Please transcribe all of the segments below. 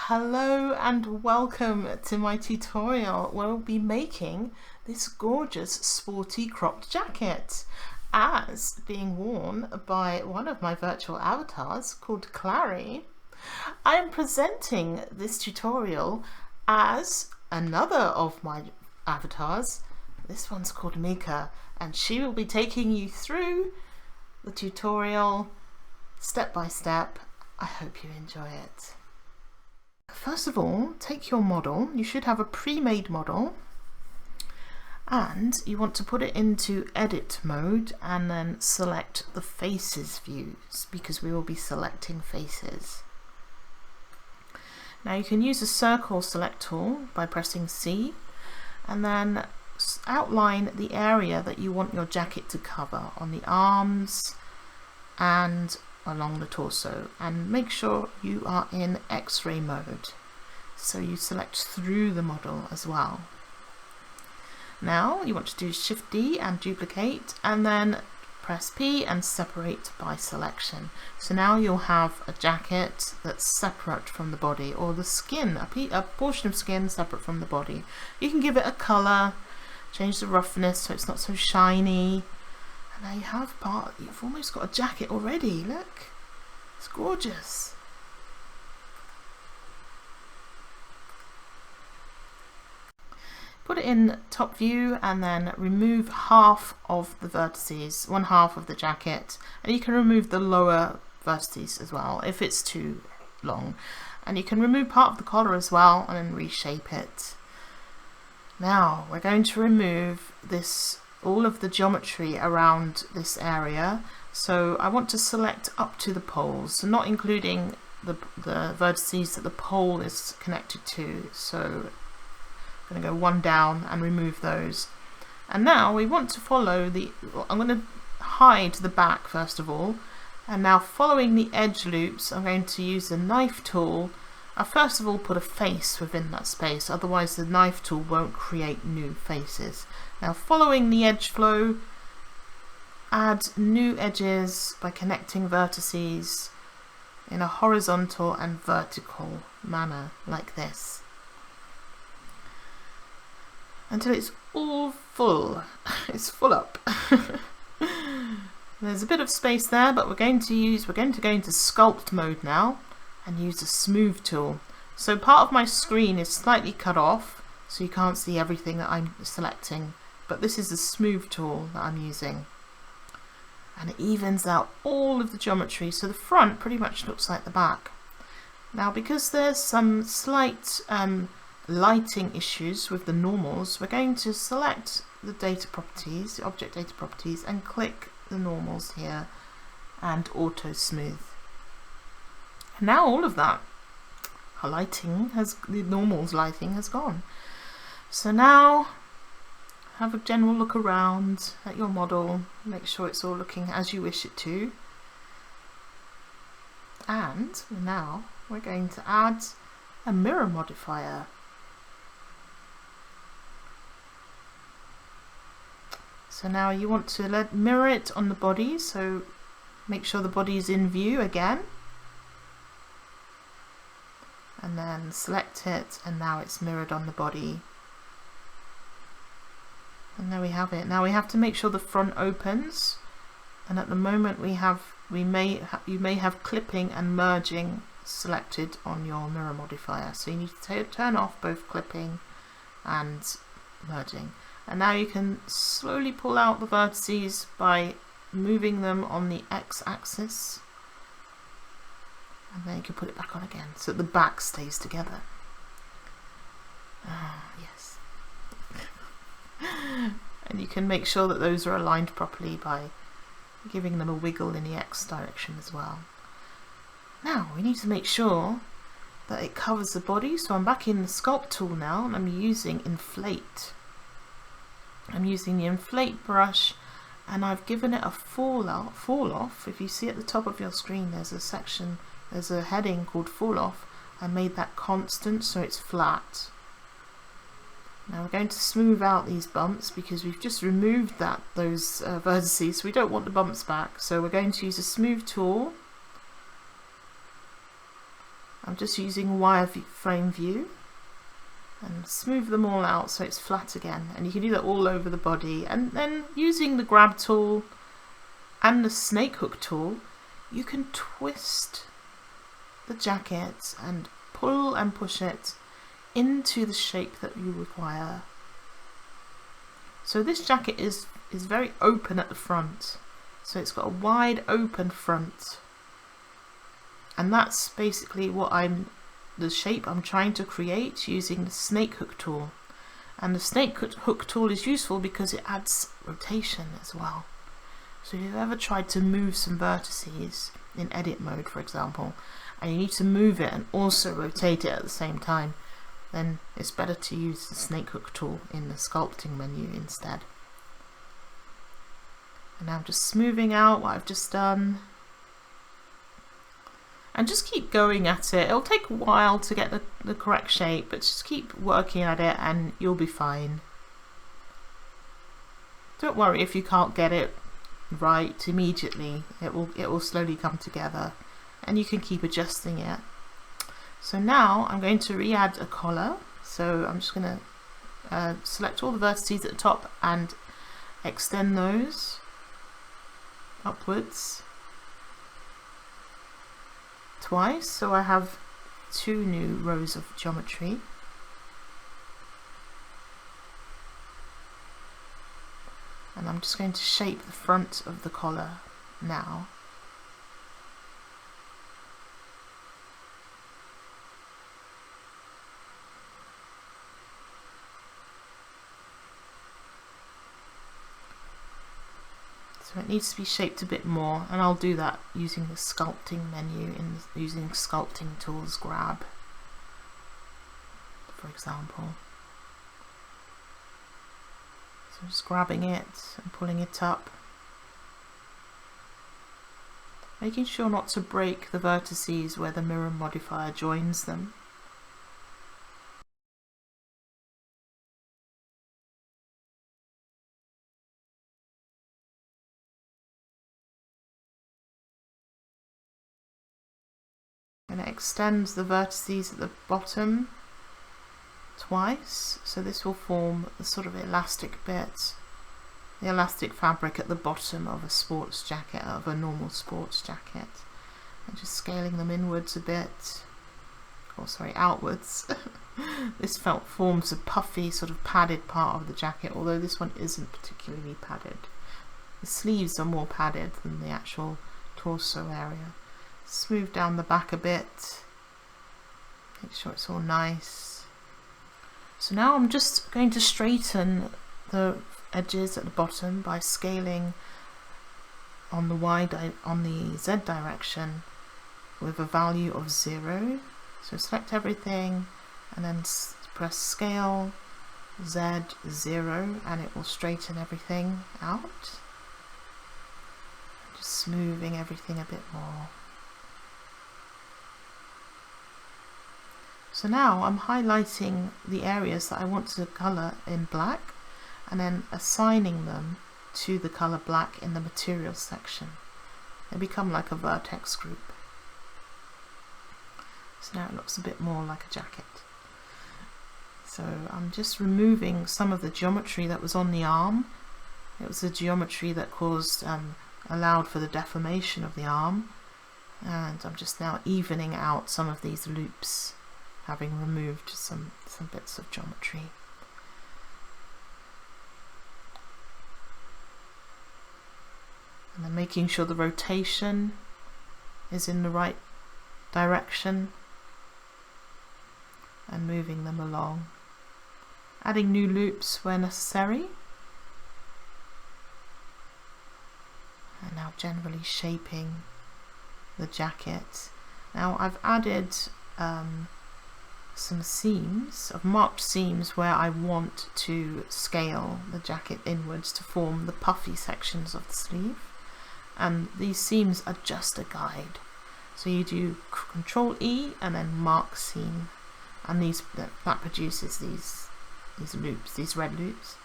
Hello and welcome to my tutorial where we'll be making this gorgeous sporty cropped jacket as being worn by one of my virtual avatars called Clary. I am presenting this tutorial as another of my avatars. This one's called Mika, and she will be taking you through the tutorial step by step. I hope you enjoy it. First of all, take your model. You should have a pre-made model, and you want to put it into edit mode and then select the faces views because we will be selecting faces. Now you can use a circle select tool by pressing C and then outline the area that you want your jacket to cover on the arms and along the torso, and make sure you are in X-ray mode, so you select through the model as well. Now you want to do Shift D and duplicate, and then press P and separate by selection. So now you'll have a jacket that's separate from the body, or the skin, a portion of skin separate from the body. You can give it a colour, change the roughness so it's not so shiny. And now you have you've almost got a jacket already, look, it's gorgeous. Put it in top view and then remove half of the vertices, one half of the jacket, and you can remove the lower vertices as well if it's too long. And you can remove part of the collar as well and then reshape it. Now we're going to remove all of the geometry around this area, so I want to select up to the poles, so not including the vertices that the pole is connected to. So I'm going to go one down and remove those. And now we want to follow I'm going to hide the back first of all, and now following the edge loops I'm going to use the knife tool. I'll first of all put a face within that space, otherwise the knife tool won't create new faces. Now following the edge flow, add new edges by connecting vertices in a horizontal and vertical manner like this, until it's all full. It's full up. There's a bit of space there, but we're going to go into sculpt mode now and use the smooth tool. So part of my screen is slightly cut off, so you can't see everything that I'm selecting, but this is the smooth tool that I'm using, and it evens out all of the geometry, so the front pretty much looks like the back. Now because there's some slight lighting issues with the normals, we're going to select the data properties, the object data properties, and click the normals here and auto smooth. And now all of that the normals lighting has gone. So now have a general look around at your model, make sure it's all looking as you wish it to. And now we're going to add a mirror modifier. So now you want to mirror it on the body, so make sure the body is in view again. And then select it, and now it's mirrored on the body. And there we have it. Now we have to make sure the front opens, and at the moment you may have clipping and merging selected on your mirror modifier, so you need to turn off both clipping and merging. And now you can slowly pull out the vertices by moving them on the x-axis, and then you can put it back on again so that the back stays together. Ah, yes. And you can make sure that those are aligned properly by giving them a wiggle in the X direction as well. Now we need to make sure that it covers the body, so I'm back in the sculpt tool now and I'm using inflate. I'm using the inflate brush, and I've given it a fall off. If you see at the top of your screen there's a heading called fall off. I made that constant so it's flat. Now we're going to smooth out these bumps because we've just removed those vertices, so we don't want the bumps back. So we're going to use a smooth tool I'm just using wireframe view and smooth them all out so it's flat again, and you can do that all over the body. And then using the grab tool and the snake hook tool, you can twist the jacket and pull and push it into the shape that you require. So this jacket is very open at the front, so it's got a wide open front, and that's basically the shape I'm trying to create using the snake hook tool. And the snake hook tool is useful because it adds rotation as well. So if you've ever tried to move some vertices in edit mode, for example, and you need to move it and also rotate it at the same time, then it's better to use the snake hook tool in the sculpting menu instead. And now I'm just smoothing out what I've just done. And just keep going at it. It'll take a while to get the correct shape, but just keep working at it and you'll be fine. Don't worry if you can't get it right immediately. It will slowly come together, and you can keep adjusting it. So now I'm going to re-add a collar. So I'm just going to select all the vertices at the top and extend those upwards twice, so I have 2 new rows of geometry. And I'm just going to shape the front of the collar now. So it needs to be shaped a bit more, and I'll do that using the sculpting menu using sculpting tools grab, for example. So I'm just grabbing it and pulling it up, making sure not to break the vertices where the mirror modifier joins them. And it extends the vertices at the bottom twice, so this will form the sort of elastic bit, the elastic fabric at the bottom of a sports jacket, of a normal sports jacket. And just scaling them inwards a bit, or sorry, outwards. This felt forms a puffy sort of padded part of the jacket, although this one isn't particularly padded. The sleeves are more padded than the actual torso area. Smooth down the back a bit, make sure it's all nice. So now I'm just going to straighten the edges at the bottom by scaling on the Z direction with a value of 0. So select everything and then press scale Z0 and it will straighten everything out. Just smoothing everything a bit more. So now I'm highlighting the areas that I want to colour in black and then assigning them to the colour black in the materials section. They become like a vertex group. So now it looks a bit more like a jacket. So I'm just removing some of the geometry that was on the arm. It was the geometry that allowed for the deformation of the arm, and I'm just now evening out some of these loops, having removed some bits of geometry. And then making sure the rotation is in the right direction and moving them along. Adding new loops where necessary. And now generally shaping the jacket. Now I've added some seams, I've marked seams where I want to scale the jacket inwards to form the puffy sections of the sleeve, and these seams are just a guide. So you do Control E and then mark seam, and that produces these loops, these red loops.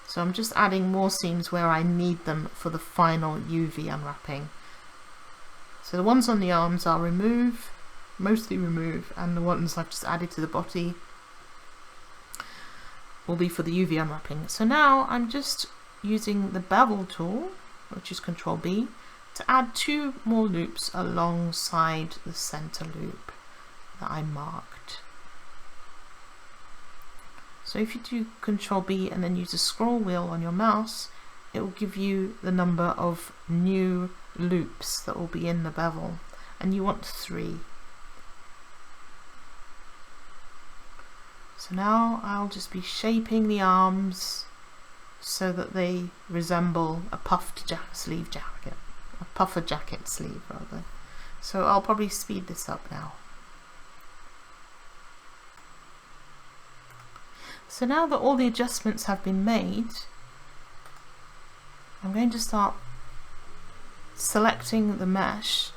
So I'm just adding more seams where I need them for the final UV unwrapping. So the ones on the arms I'll remove, mostly remove, and the ones I've just added to the body will be for the UV unwrapping. So now I'm just using the bevel tool, which is Control B, to add 2 more loops alongside the center loop that I marked. So if you do Control B and then use the scroll wheel on your mouse, it will give you the number of new loops that will be in the bevel, and you want 3. So now I'll just be shaping the arms so that they resemble a puffed sleeve jacket, a puffer jacket sleeve rather. So I'll probably speed this up now. So now that all the adjustments have been made, I'm going to start selecting the mesh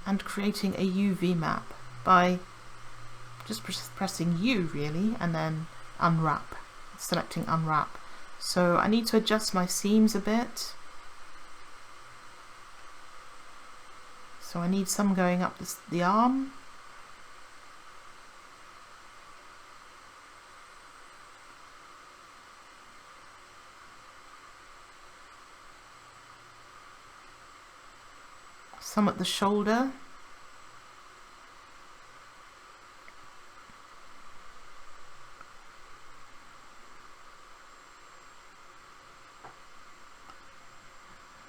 and creating a UV map by just pressing U really, and then unwrap, selecting unwrap. So I need to adjust my seams a bit. So I need some going up the arm. Some at the shoulder.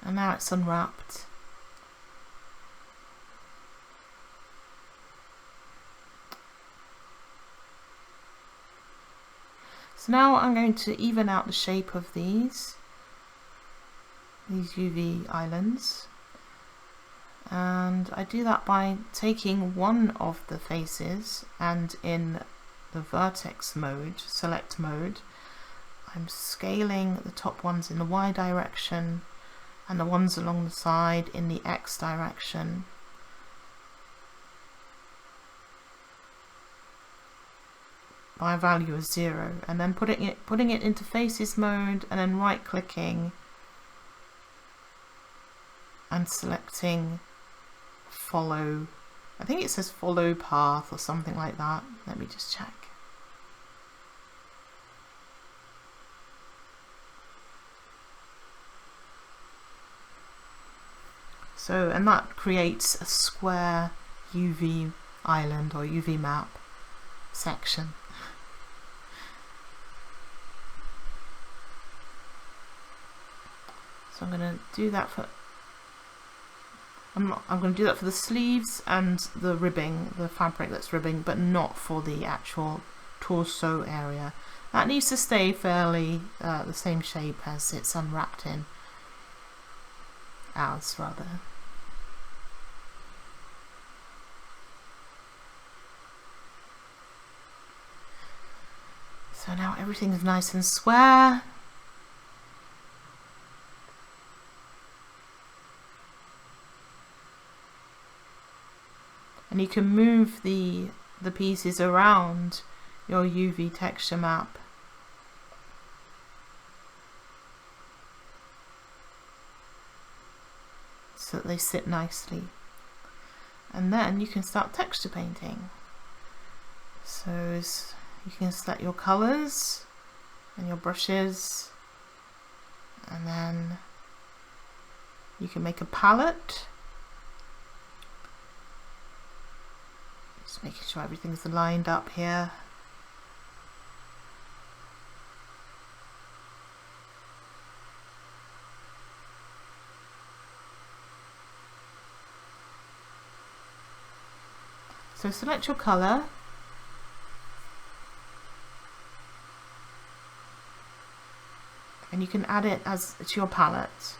And now it's unwrapped. So now I'm going to even out the shape of these UV islands. And I do that by taking one of the faces, and in the vertex mode, select mode, I'm scaling the top ones in the Y direction and the ones along the side in the X direction. By a value of 0, and then putting it into faces mode, and then right clicking and selecting follow. I think it says follow path or something like that. Let me just check. So, and that creates a square UV island or UV map section. So I'm going to do that for I'm going to do that for the sleeves and the ribbing, the fabric that's ribbing, but not for the actual torso area. That needs to stay fairly the same shape as it's unwrapped in, as rather. So now everything is nice and square. And you can move the pieces around your UV texture map. So that they sit nicely. And then you can start texture painting. So you can select your colors and your brushes, and then you can make a palette. Just making sure everything's lined up here. So select your color. And you can add it to your palette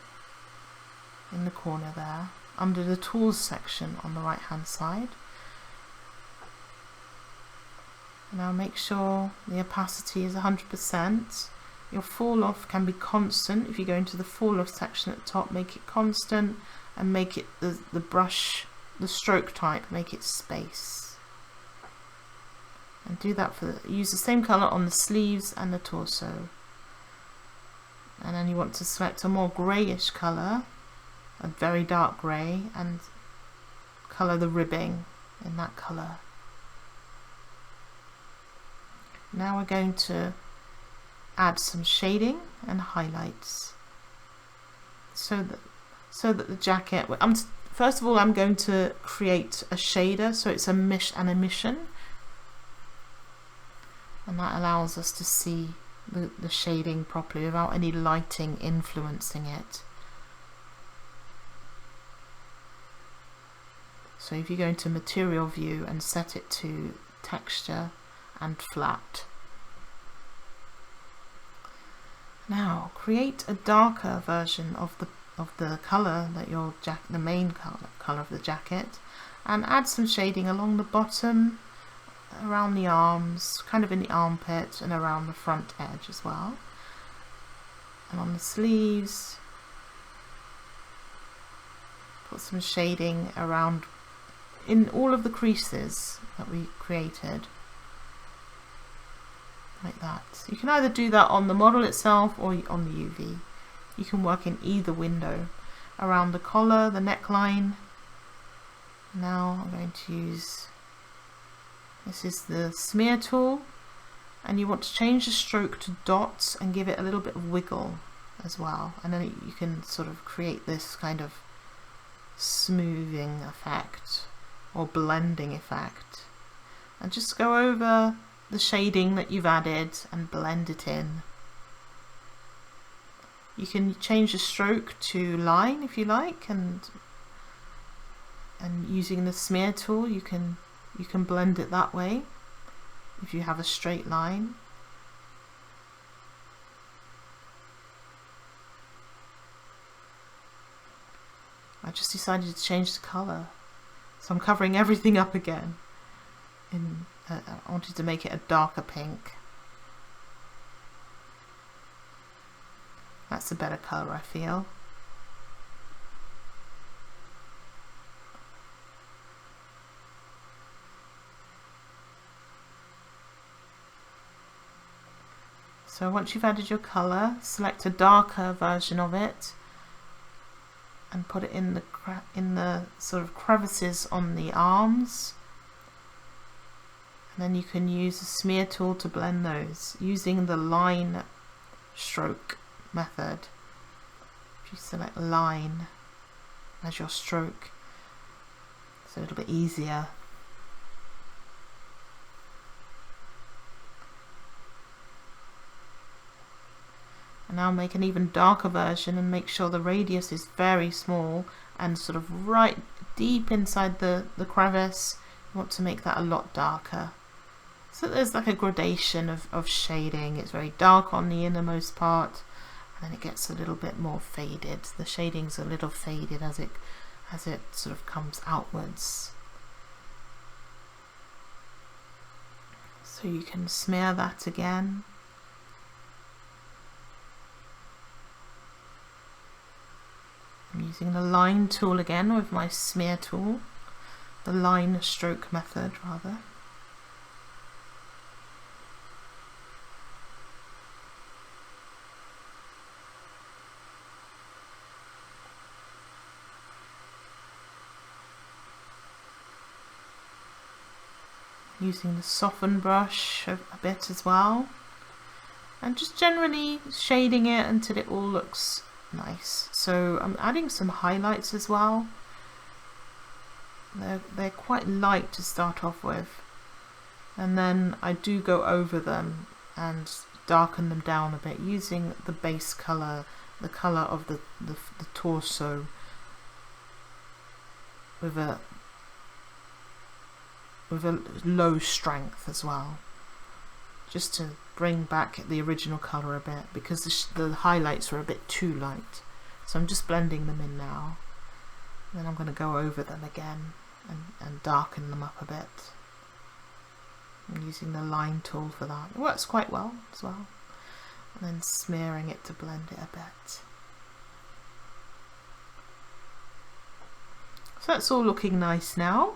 in the corner there, under the tools section on the right hand side. Now make sure the opacity is 100%. Your fall off can be constant. If you go into the fall off section at the top, make it constant, and make it the brush, the stroke type, make it space. And do that use the same color on the sleeves and the torso. And then you want to select a more greyish colour, a very dark grey, and colour the ribbing in that colour. Now we're going to add some shading and highlights so that the jacket, first of all I'm going to create a shader so it's an emission, and that allows us to see the shading properly without any lighting influencing it. So if you go into material view and set it to texture and flat. Now create a darker version of the colour that the main colour of the jacket, and add some shading along the bottom, around the arms, kind of in the armpit, and around the front edge as well. And on the sleeves, put some shading around in all of the creases that we created. Like that. You can either do that on the model itself or on the UV. You can work in either window. Around the collar, the neckline. Now I'm going to use, this is the smear tool, and you want to change the stroke to dots and give it a little bit of wiggle as well, and then you can sort of create this kind of smoothing effect or blending effect, and just go over the shading that you've added and blend it in. You can change the stroke to line if you like, and using the smear tool you can blend it that way if you have a straight line. I just decided to change the colour, so I'm covering everything up again. I wanted to make it a darker pink. That's a better colour, I feel. So once you've added your colour, select a darker version of it and put it in the sort of crevices on the arms. And then you can use the smear tool to blend those using the line stroke method. If you select line as your stroke, it's a little bit easier. And now make an even darker version and make sure the radius is very small and sort of right deep inside the crevice. You want to make that a lot darker. So there's like a gradation of shading. It's very dark on the innermost part, and then it gets a little bit more faded. The shading's a little faded as it sort of comes outwards. So you can smear that again. I'm using the line tool again with my smear tool, the line stroke method rather. Using the soften brush a bit as well, and just generally shading it until it all looks nice. So I'm adding some highlights as well. They're quite light to start off with, and then I do go over them and darken them down a bit using the base color, the color of the torso, with a low strength as well, just to bring back the original colour a bit, because the highlights are a bit too light. So I'm just blending them in now. Then I'm going to go over them again and darken them up a bit. I'm using the line tool for that. It works quite well as well. And then smearing it to blend it a bit. So that's all looking nice now.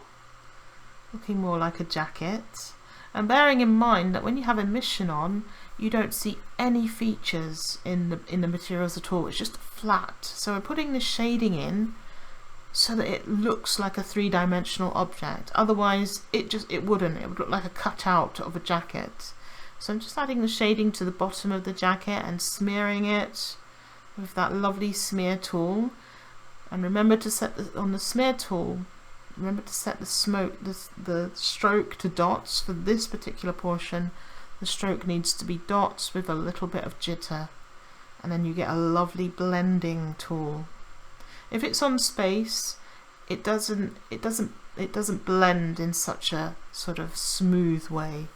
Looking more like a jacket, and bearing in mind that when you have emission on, you don't see any features in the materials at all. It's just flat. So we're putting the shading in so that it looks like a three-dimensional object. Otherwise it would look like a cutout of a jacket. So I'm just adding the shading to the bottom of the jacket and smearing it with that lovely smear tool. And remember to set on the smear tool, remember to set the stroke to dots. For this particular portion, the stroke needs to be dots with a little bit of jitter, and then you get a lovely blending tool. If it's on space, it doesn't blend in such a sort of smooth way.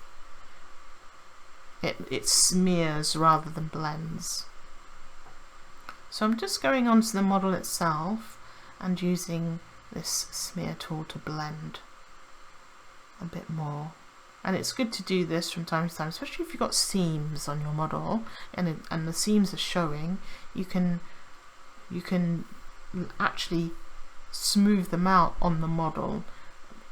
It smears rather than blends. So I'm just going onto the model itself and using this smear tool to blend a bit more. And it's good to do this from time to time, especially if you've got seams on your model and the seams are showing. You can actually smooth them out on the model,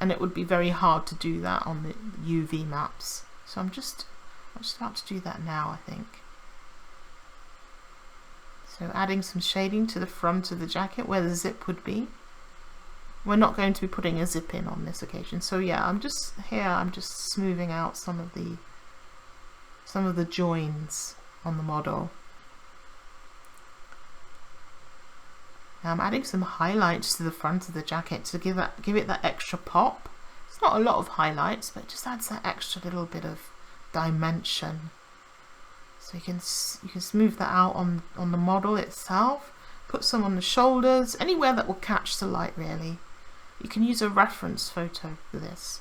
and it would be very hard to do that on the UV maps. So I'm just about to do that now, I think. So adding some shading to the front of the jacket where the zip would be. We're not going to be putting a zip in on this occasion. So yeah, I'm just smoothing out some of the joins on the model. Now I'm adding some highlights to the front of the jacket to give it that extra pop. It's not a lot of highlights, but it just adds that extra little bit of dimension. So you can smooth that out on the model itself. Put some on the shoulders, anywhere that will catch the light really. You can use a reference photo for this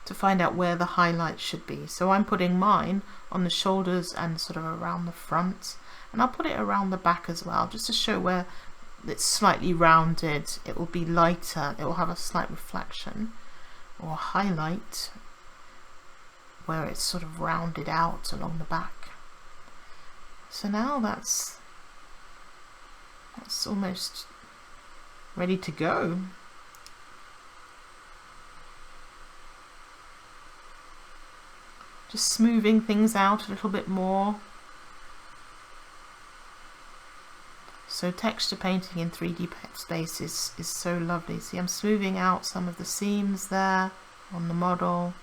to find out where the highlights should be. So I'm putting mine on the shoulders and sort of around the front, and I'll put it around the back as well, just to show where it's slightly rounded. It will be lighter, it will have a slight reflection or highlight where it's sort of rounded out along the back. So now that's almost ready to go. Just smoothing things out a little bit more. So texture painting in 3D space is so lovely. See, I'm smoothing out some of the seams there on the model,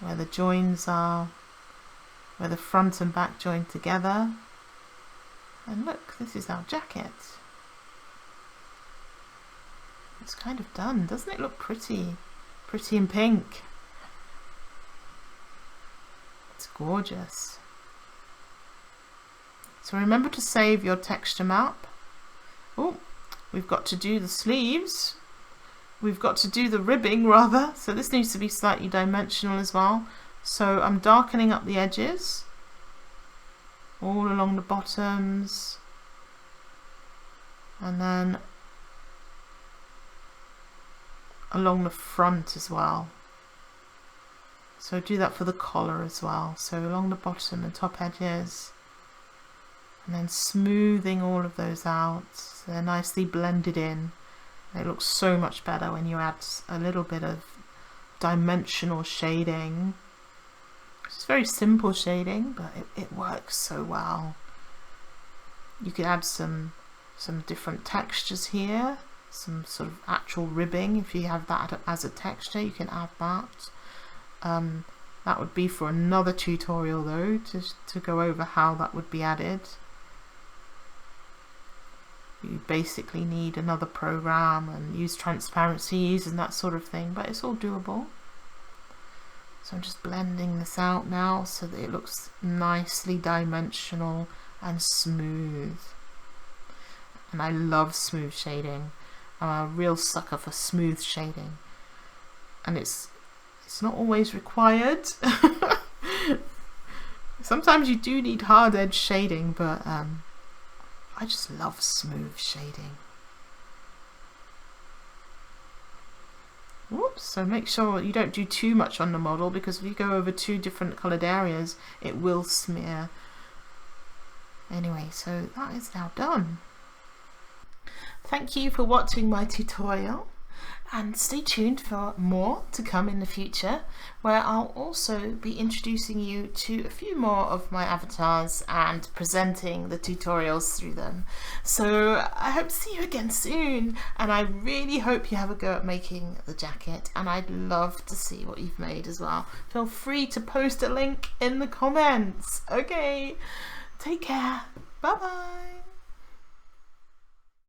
where the joins are, where the front and back join together. And look, this is our jacket. It's kind of done. Doesn't it look pretty? Pretty in pink. It's gorgeous. So remember to save your texture map. Oh, we've got to do the sleeves. We've got to do the ribbing rather. So this needs to be slightly dimensional as well. So I'm darkening up the edges all along the bottoms, and then along the front as well. So do that for the collar as well. So along the bottom and top edges, and then smoothing all of those out so they're nicely blended in. It looks so much better when you add a little bit of dimensional shading. It's very simple shading, but it works so well. You can add some different textures here, some sort of actual ribbing. If you have that as a texture, you can add that. That would be for another tutorial though, to go over how that would be added. You basically need another program and use transparencies and that sort of thing, but it's all doable. So I'm just blending this out now so that it looks nicely dimensional and smooth. And I love smooth shading. I'm a real sucker for smooth shading. And it's not always required. Sometimes you do need hard edge shading, but I just love smooth shading. Whoops, so make sure you don't do too much on the model, because if you go over two different coloured areas it will smear. Anyway, so that is now done. Thank you for watching my tutorial. And stay tuned for more to come in the future, where I'll also be introducing you to a few more of my avatars and presenting the tutorials through them. So I hope to see you again soon, and I really hope you have a go at making the jacket, and I'd love to see what you've made as well. Feel free to post a link in the comments. Okay, take care. Bye bye.